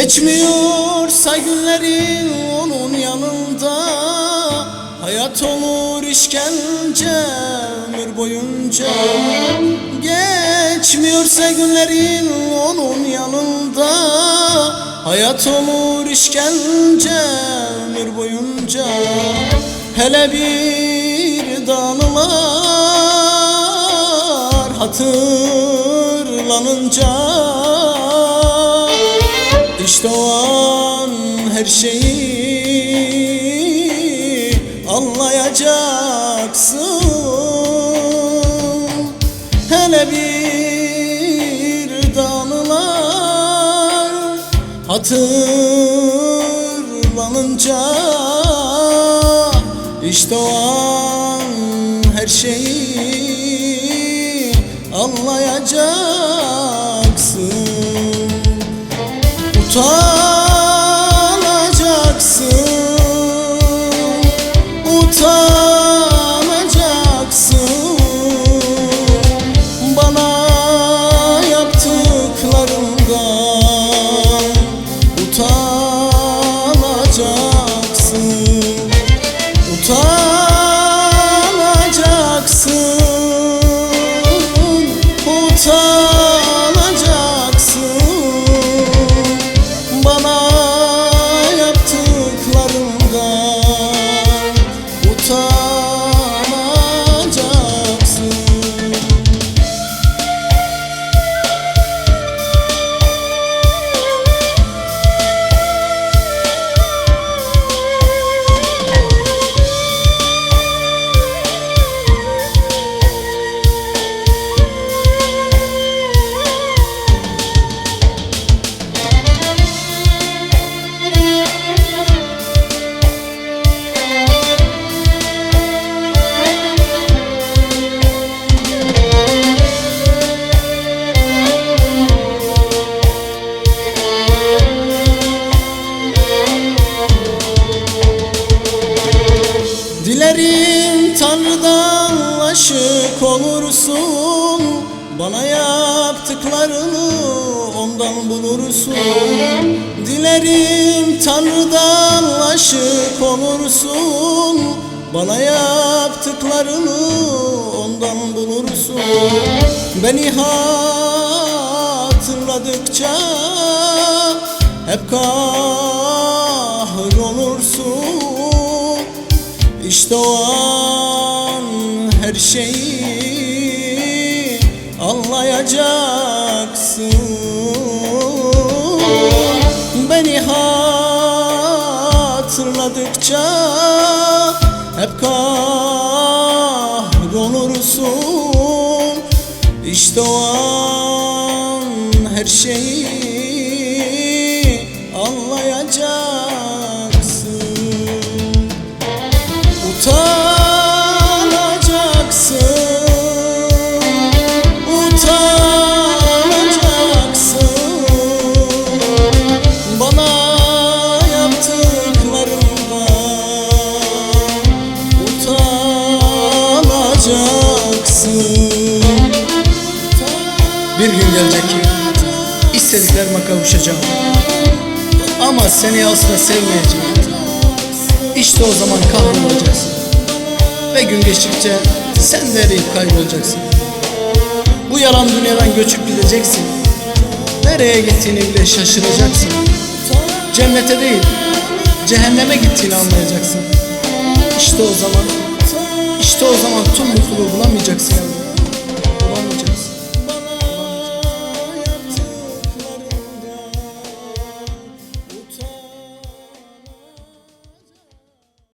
Geçmiyorsa günlerin onun yanında, hayat olur işkence ömür boyunca. Geçmiyorsa günlerin onun yanında, hayat olur işkence ömür boyunca. Hele bir danılar hatırlanınca, İşte o an her şeyi anlayacaksın. Hele bir danılar hatırlanınca, İşte o an her şeyi anlayacaksın. Utanacaksın, utanacaksın bana yaptıklarından. Utanacaksın, utanacaksın, utanacaksın bana yaptıklarından. Utanacaksın. Dilerim Tanrı'dan aşık olursun, bana yaptıklarını ondan bulursun. Dilerim Tanrı'dan aşık olursun, bana yaptıklarını ondan bulursun. Beni hatırladıkça hep kahrolursun. İşte o an her şeyi anlayacaksın. Beni hatırladıkça hep kahrolursun. İşte o an her şeyi anlayacaksın. Utanacaksın, utanacaksın bana yaptıklarından. Utanacaksın. Bir gün gelecek ki istediklerime kavuşacağım, ama seni asla sevmeyeceğim. İşte o zaman kahrolacaksın ve gün geçtikçe sen de eriyip kaybolacaksın. Bu yalan dünyadan göçüp gideceksin. Nereye gittiğini bile şaşıracaksın. Cennete değil, cehenneme gittiğini anlayacaksın. İşte o zaman tüm mutluluğu bulamayacaksın.